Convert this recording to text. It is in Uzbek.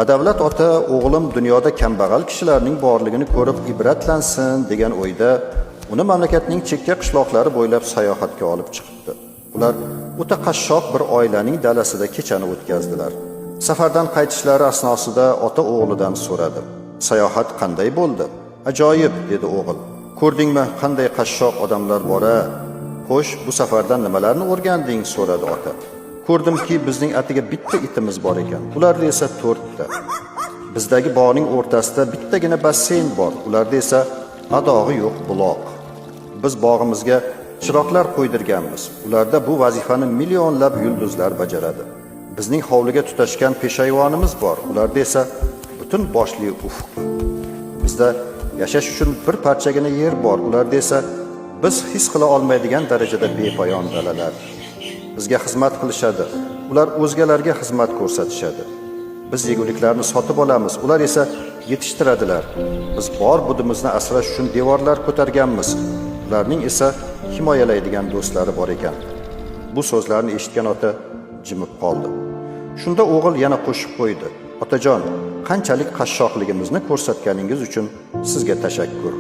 Badavlat ota o'g'lim dunyoda kambag'al kishilarning borligini ko'rib ibratlansin degan o'yda uni mamlakatning chekka qishloqlari bo'ylab sayohatga olib chiqibdi. Ular o'ta qashshoq bir oilaning dalasida kechani o'tkazdilar. Safardan qaytishlari asnosida ota o'g'lidan so'radi: "Sayohat qanday bo'ldi?" "Ajoyib", dedi o'g'il. "Ko'rdingmi, qanday qashshoq odamlar bor-a? Xo'sh, bu safardan nimalarni o'rganding?" so'radi ota. "Ko'rdimki, bizning atiga bitta itimiz bor ekan. Ularda esa 4 ta. Bizdagi bog'ning o'rtasida bittagina basseyn bor. Ularda esa adog'i yo'q buloq. Biz bog'imizga chiroqlar qo'ydirganmiz. Ularda bu vazifani millionlab yulduzlar bajaradi. Bizning hovliga tutashgan peshayvonimiz bor. Ularda esa butun boshli ufq. Bizda yashash uchun bir parchagina yer bor. Ularda esa biz his qila olmaydigan darajada bepoyon dalalar. Bizga xizmat qilishadi. Ular o'zgalarga xizmat ko'rsatishadi. Biz yeguliklarni sotib olamiz. Ular esa yetishtiradilar. Biz bor budimizni asrash uchun devorlar ko'targanmiz. Ularning esa himoyalaydigan do'stlari bor ekan." Bu so'zlarni eshitgan ota jimib qoldi. Shunda o'g'il yana qo'shib qo'ydi: "Otajon, qanchalik qashshoqligimizni ko'rsatganingiz uchun sizga tashakkur.